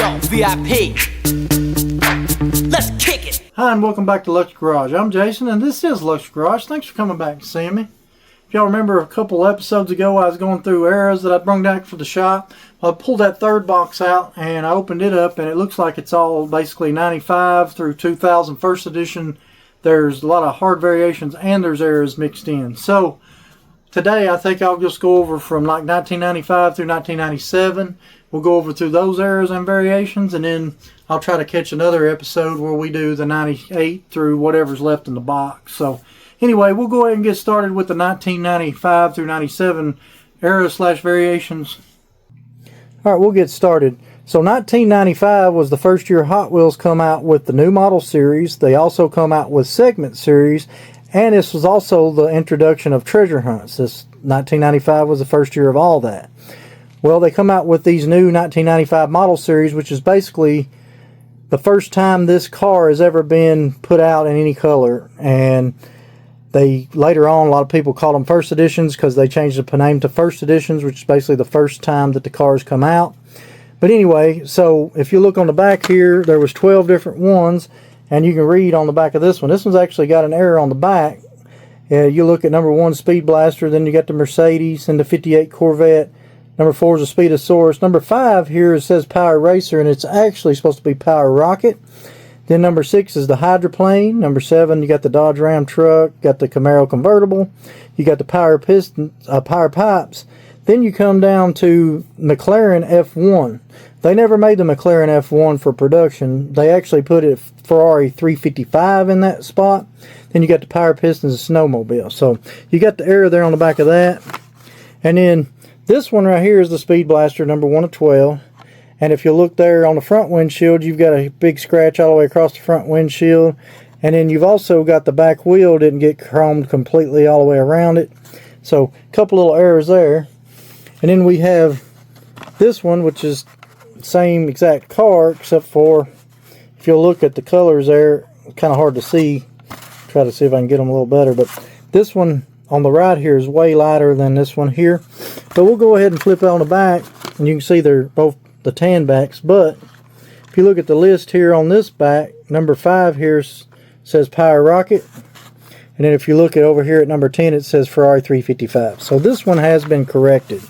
Resell VIP. Let's kick it. Hi, and welcome back to Luck's Garage. I'm Jason, and this is Luck's Garage. Thanks for coming back and seeing me. If y'all remember a couple episodes ago, I was going through arrows that I brought back for the shop. I pulled that third box out, and I opened it up, and it looks like it's all basically 95 through 2000 first edition. There's a lot of hard variations, and there's arrows mixed in. So today, I think I'll just go over from like 1995 through 1997. We'll go over through those arrows and variations, and then I'll try to catch another episode where we do the 98 through whatever's left in the box. So anyway, we'll go ahead and get started with the 1995 through 97 arrow slash variations. All right, we'll get started. So 1995 was the first year Hot Wheels come out with the new model series. They also come out with segment series, and this was also the introduction of treasure hunts. This 1995 was the first year of all that. Well, they come out with these new 1995 model series, which is basically the first time this car has ever been put out in any color. And they later on, a lot of people call them first editions because they changed the name to first editions, which is basically the first time that the cars come out. But anyway, so if you look on the back here, there was 12 different ones, and you can read on the back of this one. This one's actually got an arrow on the back. You look at number 1, Speed Blaster, then you got the Mercedes and the 58 Corvette. Number 4 is the Speedosaurus. Number 5 here, it says Power Racer, and it's actually supposed to be Power Rocket. Then number 6 is the Hydroplane. Number 7, you got the Dodge Ram truck, got the Camaro convertible, you got the Power Pistons, Power Pipes. Then you come down to McLaren F1. They never made the McLaren F1 for production. They actually put a Ferrari 355 in that spot. Then you got the Power Pistons and Snowmobile. So you got the arrow there on the back of that. And then this one right here is the Speed Blaster, number 1 of 12. And if you look there on the front windshield, you've got a big scratch all the way across the front windshield. And then you've also got the back wheel didn't get chromed completely all the way around it. So a couple little errors there. And then we have this one, which is the same exact car, except for if you'll look at the colors there, it's kind of hard to see. Try to see if I can get them a little better. But this one on the right here is way lighter than this one here. But we'll go ahead and flip it on the back, and you can see they're both the tan backs. But if you look at the list here on this back, number 5 here says Power Rocket. And then if you look at over here at number 10, it says Ferrari 355. So this one has been corrected.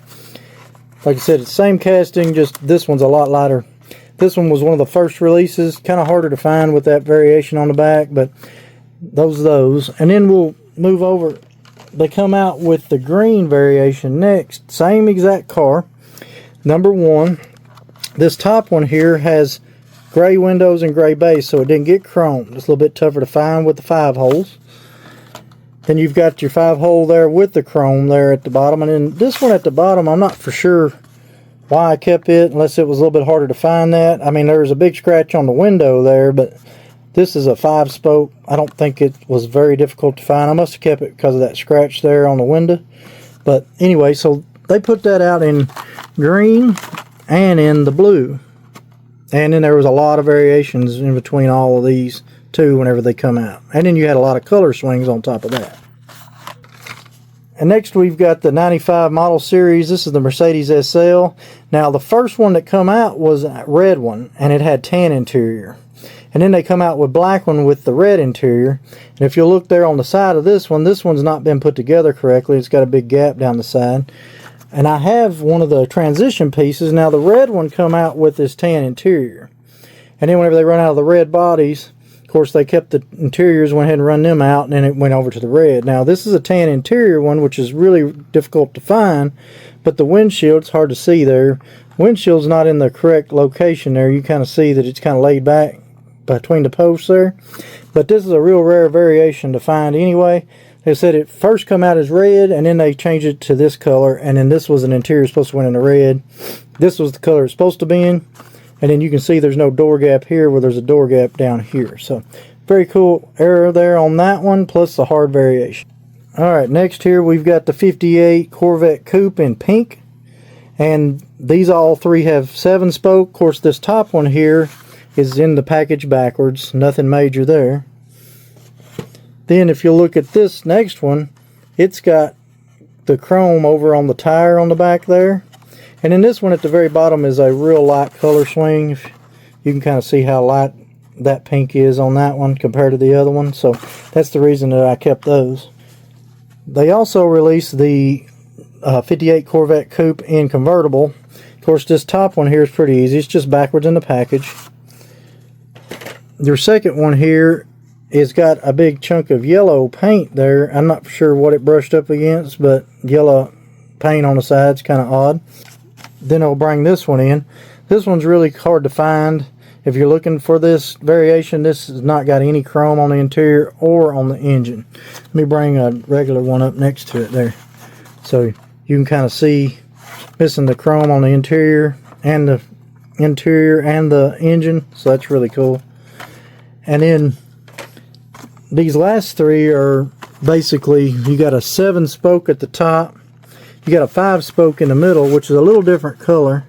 Like I said, it's the same casting, just this one's a lot lighter. This one was one of the first releases, kind of harder to find with that variation on the back, but those. And then we'll move over. They come out with the green variation next. Same exact car. Number 1. This top one here has gray windows and gray base, so it didn't get chromed. It's a little bit tougher to find with the 5 holes. Then you've got your 5 hole there with the chrome there at the bottom. And then this one at the bottom, I'm not for sure why I kept it, unless it was a little bit harder to find that. I mean, there was a big scratch on the window there, but this is a 5-spoke. I don't think it was very difficult to find. I must have kept it because of that scratch there on the window. But anyway, so they put that out in green and in the blue. And then there was a lot of variations in between all of these too whenever they come out. And then you had a lot of color swings on top of that. And next we've got the 95 model series. This is the Mercedes SL. Now the first one that come out was a red one, and it had tan interior. And then they come out with black one with the red interior. And if you look there on the side of this one's not been put together correctly. It's got a big gap down the side. And I have one of the transition pieces. Now the red one come out with this tan interior. And then whenever they run out of the red bodies, of course they kept the interiors, went ahead and run them out, and then it went over to the red. Now this is a tan interior one, which is really difficult to find, but the windshield's hard to see there. Windshield's not in the correct location there. You kind of see that it's kind of laid back between the posts there. But this is a real rare variation to find anyway. They said it first come out as red, and then they changed it to this color, and then this was an interior supposed to went into red. This was the color it's supposed to be in. And then you can see there's no door gap here where there's a door gap down here. So very cool arrow there on that one, plus the hard variation. Alright, next here we've got the 58 Corvette Coupe in pink. And these all three have 7-spoke. Of course, this top one here is in the package backwards. Nothing major there. Then if you look at this next one, it's got the chrome over on the tire on the back there. And then this one at the very bottom is a real light color swing. If You can kind of see how light that pink is on that one compared to the other one. So that's the reason that I kept those. They also released the 58 Corvette Coupe in convertible. Of course, this top one here is pretty easy. It's just backwards in the package. Your second one here is got a big chunk of yellow paint there. I'm not sure what it brushed up against, but yellow paint on the side's kind of odd. Then I'll bring this one in. This one's really hard to find. If you're looking for this variation, this has not got any chrome on the interior or on the engine. Let me bring a regular one up next to it there. So you can kind of see missing the chrome on the interior and the engine. So that's really cool. And then these last three are basically, you got a 7-spoke at the top. You got a 5-spoke in the middle, which is a little different color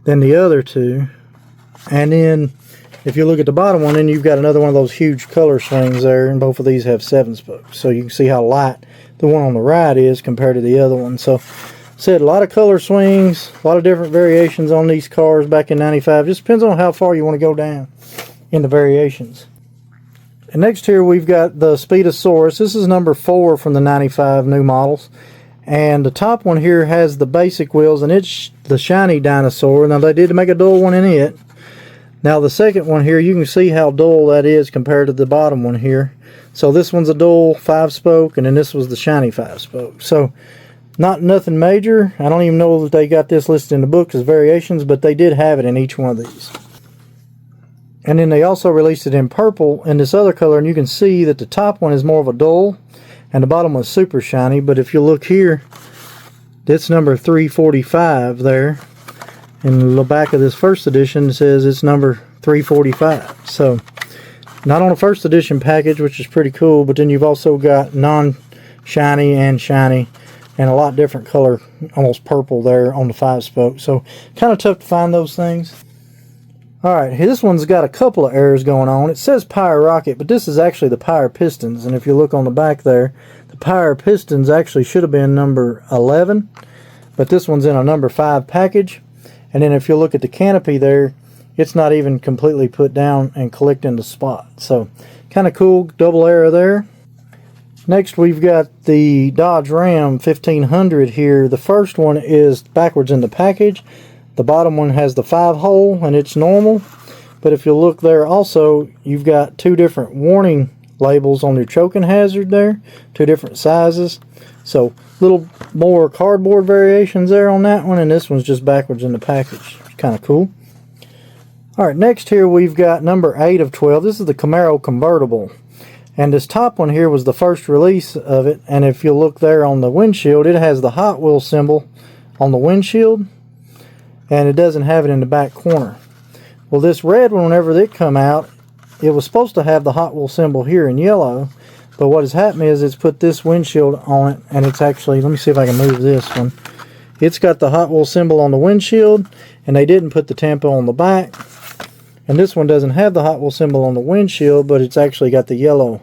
than the other two. And then if you look at the bottom one, then you've got another one of those huge color swings there, and both of these have 7 spokes. So you can see how light the one on the right is compared to the other one. So said a lot of color swings, a lot of different variations on these cars back in 95. Just depends on how far you want to go down in the variations. And next here we've got the Speedosaurus. This is number 4 from the 95 new models. And the top one here has the basic wheels, and it's the shiny dinosaur. Now they did make a dull one in it. Now the second one here, you can see how dull that is compared to the bottom one here. So this one's a dull 5-spoke, and then this was the shiny 5-spoke. So nothing major. I don't even know if they got this listed in the book as variations, but they did have it in each one of these. And then they also released it in purple in this other color, and you can see that the top one is more of a dull and the bottom one's super shiny. But if you look here, that's number 345 there. In the back of this first edition, it says it's number 345. So not on a first edition package, which is pretty cool, but then you've also got non-shiny and shiny and a lot different color, almost purple there on the 5-spoke. So kind of tough to find those things. Alright, this one's got a couple of errors going on. It says Pyre Rocket, but this is actually the Pyre Pistons. And if you look on the back there, the Pyre Pistons actually should have been number 11, but this one's in a number 5 package. And then if you look at the canopy there, it's not even completely put down and collecting the spot. So kind of cool, double error there. Next we've got the Dodge Ram 1500 here. The first one is backwards in the package. The bottom one has the 5-hole and it's normal. But if you look there also, you've got 2 different warning labels on your choking hazard there. 2 different sizes. So little more cardboard variations there on that one. And this one's just backwards in the package. It's kind of cool. Alright, next here we've got number 8 of 12. This is the Camaro convertible. And this top one here was the first release of it. And if you look there on the windshield, it has the Hot Wheels symbol on the windshield. And it doesn't have it in the back corner. Well, this red one, whenever it come out, it was supposed to have the Hot Wheels symbol here in yellow. But what has happened is it's put this windshield on it. And it's actually, let me see if I can move this one. It's got the Hot Wheels symbol on the windshield. And they didn't put the Tampa on the back. And this one doesn't have the Hot Wheels symbol on the windshield, but it's actually got the yellow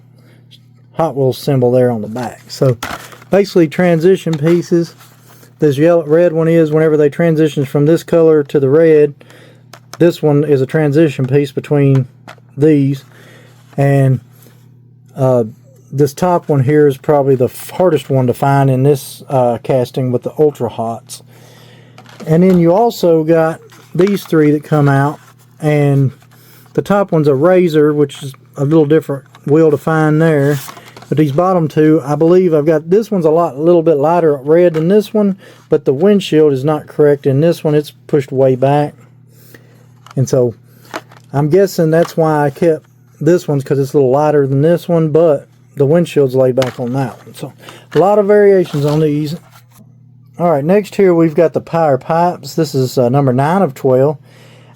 Hot Wheels symbol there on the back. So basically transition pieces. This red one is whenever they transition from this color to the red. This one is a transition piece between these. And this top one here is probably the hardest one to find in this casting with the Ultra Hots. And then you also got these 3 that come out. And the top one's a Razor, which is a little different wheel to find there. But these bottom 2, I believe I've got, this one's a little bit lighter red than this one, but the windshield is not correct in this one. It's pushed way back. And so I'm guessing that's why I kept this one, because it's a little lighter than this one, but the windshield's laid back on that one. So a lot of variations on these. Alright, next here we've got the Pyre Pipes. This is number 9 of 12.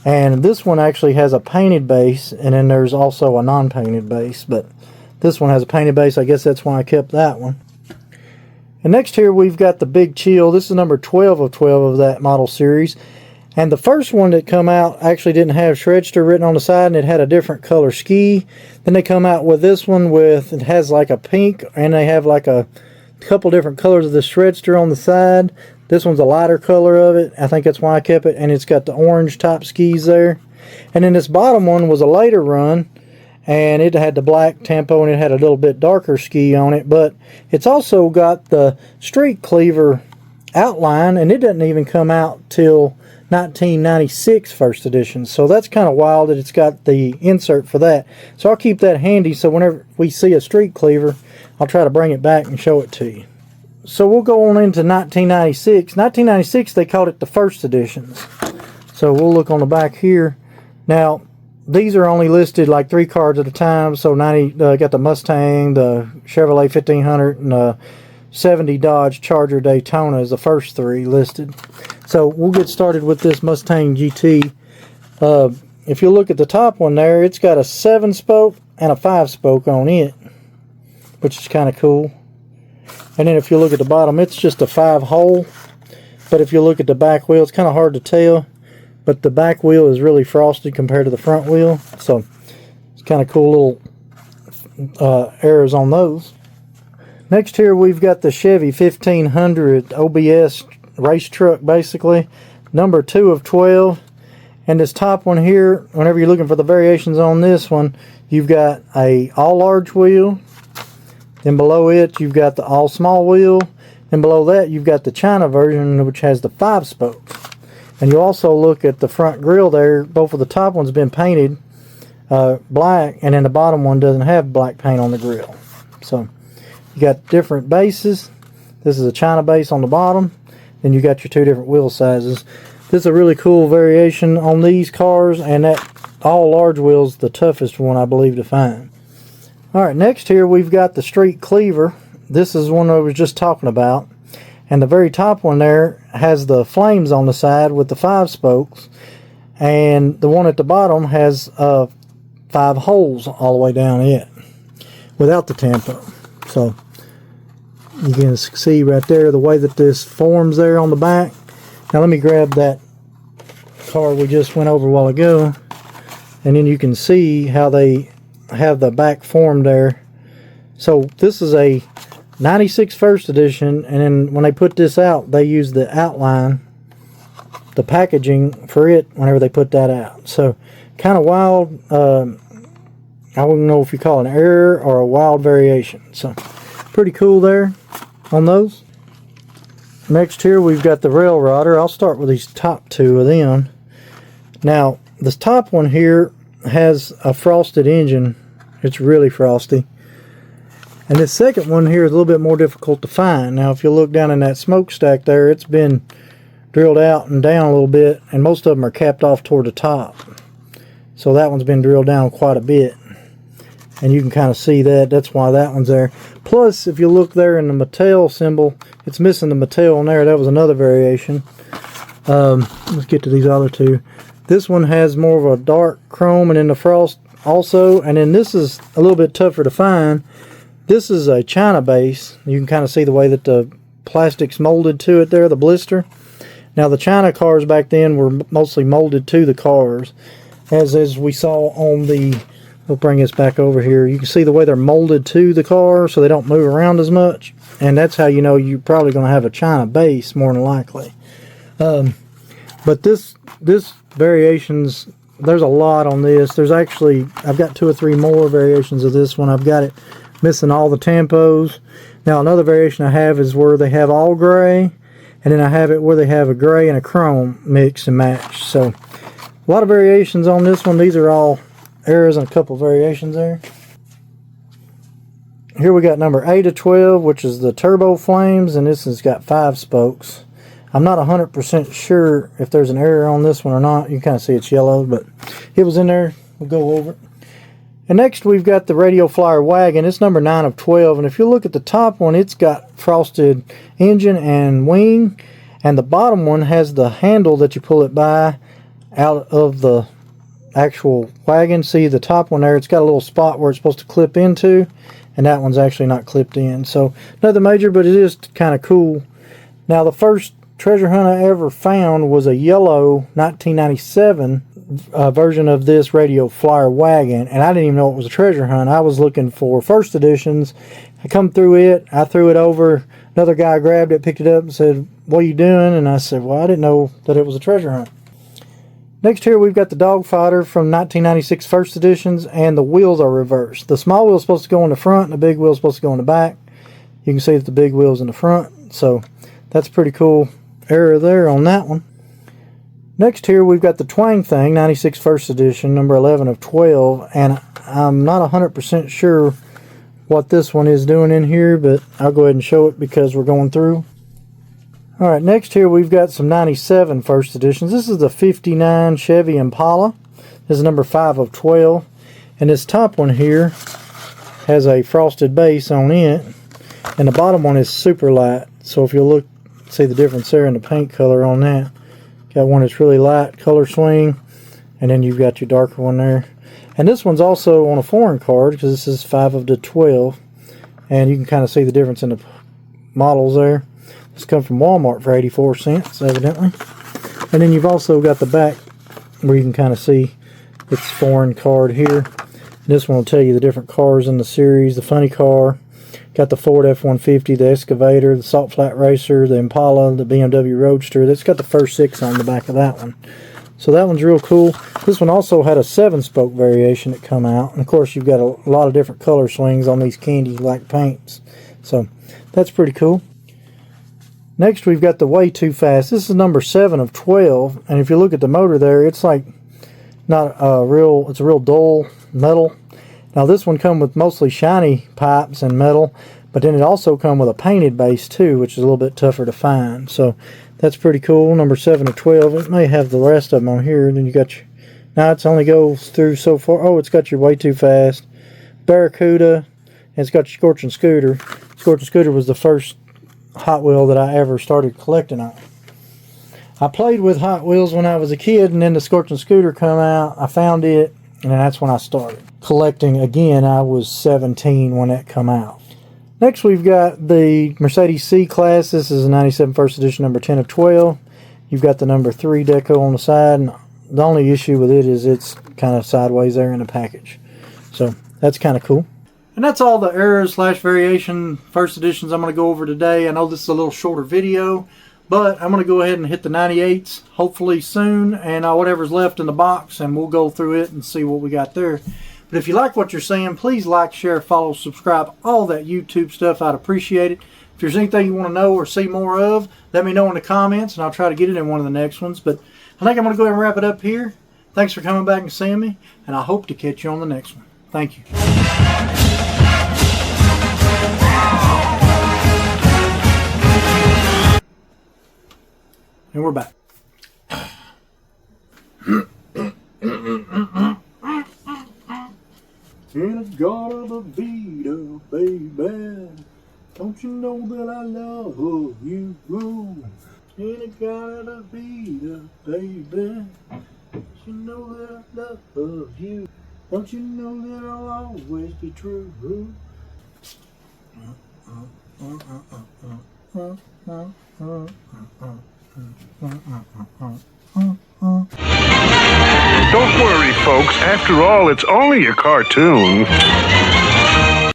And this one actually has a painted base, and then there's also a non-painted base, but this one has a painted base. I guess that's why I kept that one. And next here we've got the Big Chill. This is number 12 of 12 of that model series. And the first one that come out actually didn't have Shredster written on the side, and it had a different color ski. Then they come out with this one with, it has like a pink, and they have like a couple different colors of the Shredster on the side. This one's a lighter color of it. I think that's why I kept it. And it's got the orange top skis there. And then this bottom one was a later run, and it had the black tempo and it had a little bit darker ski on it, but it's also got the street cleaver outline, and it doesn't even come out till 1996 first edition. So that's kind of wild that it's got the insert for that. So I'll keep that handy, so whenever we see a street cleaver, I'll try to bring it back and show it to you. So we'll go on into 1996. 1996, they called it the first editions. So we'll look on the back here. Now, these are only listed like 3 cards at a time. So got the Mustang, the Chevrolet 1500, and the 70 Dodge Charger Daytona is the first 3 listed. So we'll get started with this Mustang GT. If you look at the top one there, it's got a 7-spoke and a 5-spoke on it, which is kind of cool. And then if you look at the bottom, it's just a 5-hole. But if you look at the back wheel, it's kind of hard to tell, but the back wheel is really frosted compared to the front wheel. So it's kind of cool little errors on those. Next here we've got the Chevy 1500 OBS race truck, basically. Number 2 of 12. And this top one here, whenever you're looking for the variations on this one, you've got a all large wheel. Then below it, you've got the all small wheel. And below that, you've got the China version, which has the 5-spokes. And you also look at the front grille there. Both of the top ones have been painted black, and then the bottom one doesn't have black paint on the grille. So you got different bases. This is a China base on the bottom. Then you got your 2 different wheel sizes. This is a really cool variation on these cars, and that all large wheel is the toughest one, I believe, to find. Alright, next here we've got the street cleaver. This is one I was just talking about. And the very top one there has the flames on the side with the 5-spokes. And the one at the bottom has 5 holes all the way down it without the tempo. So you can see right there the way that this forms there on the back. Now let me grab that car we just went over a while ago, and then you can see how they have the back formed there. So this is a 96 first edition, and then when they put this out, they use the outline, the packaging for it whenever they put that out. So kind of wild. I wouldn't know if you call it an error or a wild variation. So pretty cool there on those. Next here we've got the Railrodder. I'll start with these top 2 of them. Now this top one here has a frosted engine. It's really frosty. And this second one here is a little bit more difficult to find. Now if you look down in that smokestack there, it's been drilled out and down a little bit, and most of them are capped off toward the top. So that one's been drilled down quite a bit. And you can kind of see that. That's why that one's there. Plus, if you look there in the Mattel symbol, it's missing the Mattel on there. That was another variation. Let's get to these other 2. This one has more of a dark chrome and then the frost also. And then this is a little bit tougher to find. This is a China base. You can kind of see the way that the plastic's molded to it there, the blister. Now the China cars back then were mostly molded to the cars. As we saw on the, we'll bring this back over here. You can see the way they're molded to the car so they don't move around as much. And that's how you know you're probably going to have a China base more than likely. But this variations, there's a lot on this. There's actually, I've got 2 or 3 more variations of this one. I've got it missing all the tempos. Now another variation I have is where they have all gray, and then I have it where they have a gray and a chrome mix and match. So a lot of variations on this one. These are all errors and a couple variations there. Here we got number 8 of 12, which is the Turbo Flames, and this has got 5 spokes. I'm not 100% sure if there's an error on this one or not. You can kind of see it's yellow, but it was in there. We'll go over it. And next we've got the Radio Flyer Wagon. It's number 9 of 12. And if you look at the top one, it's got frosted engine and wing. And the bottom one has the handle that you pull it by out of the actual wagon. See the top one there, it's got a little spot where it's supposed to clip into. And that one's actually not clipped in. So nothing major, but it is kind of cool. Now the first treasure hunt I ever found was a yellow 1997 version of this Radio Flyer Wagon, and I didn't even know it was a treasure hunt. I was looking for first editions. I come through it, I threw it over, another guy grabbed it, picked it up and said, "What are you doing?" And I said, "Well, I didn't know that it was a treasure hunt." Next here we've got the Dog Fighter from 1996 first editions, and the wheels are reversed. The small wheel is supposed to go in the front and the big wheel is supposed to go in the back. You can see that the big wheel's in the front, so that's pretty cool error there on that one. Next here we've got the Twang Thing 96 first edition, number 11 of 12, and I'm not 100% sure what this one is doing in here, but I'll go ahead and show it because we're going through. Alright, next here we've got some 97 first editions. This is the 59 Chevy Impala. This is number 5 of 12. And this top one here has a frosted base on it. And the bottom one is super light. So if you look, see the difference there in the paint color on that. Got one that's really light color swing. And then you've got your darker one there. And this one's also on a foreign card because this is 5 of the 12. And you can kind of see the difference in the models there. This comes from Walmart for 84 cents, evidently. And then you've also got the back where you can kind of see its foreign card here. And this one will tell you the different cars in the series. The funny car, got the Ford F-150, the Excavator, the Salt Flat Racer, the Impala, the BMW Roadster. That's got the first 6 on the back of that one. So that one's real cool. This one also had a 7-spoke variation that come out. And of course you've got a lot of different color swings on these candy-like paints. So that's pretty cool. Next we've got the Way Too Fast. This is number 7 of 12, and if you look at the motor there, it's like not a real, it's a real dull metal. Now this one comes with mostly shiny pipes and metal, but then it also comes with a painted base too, which is a little bit tougher to find. So that's pretty cool. Number 7 of 12. It may have the rest of them on here. Then you got your, now it's only goes through so far. Oh, it's got your Way Too Fast, Barracuda, and it's got your Scorching Scooter. Scorching Scooter was the first Hot Wheel that I ever started collecting on. I played with Hot Wheels when I was a kid, and then the Scorching Scooter come out. I found it, and then that's when I started collecting again. I was 17 when that come out. Next we've got the Mercedes C-Class. This is a 97 first edition, number 10 of 12. You've got the number 3 deco on the side, and the only issue with it is it's kind of sideways there in the package. So that's kind of cool. And that's all the errors / variation first editions I'm going to go over today. I know this is a little shorter video, but I'm going to go ahead and hit the 98s hopefully soon, and whatever's left in the box, and we'll go through it and see what we got there. But if you like what you're seeing, please like, share, follow, subscribe, all that YouTube stuff. I'd appreciate it. If there's anything you want to know or see more of, let me know in the comments, and I'll try to get it in one of the next ones. But I think I'm going to go ahead and wrap it up here. Thanks for coming back and seeing me, and I hope to catch you on the next one. Thank you. And we're back. In a God of a Vita, baby, don't you know that I love you? In a God of a Vita, baby, don't you know that I love you? Don't you know that I'll always be true? Don't worry, folks. After all, it's only a cartoon.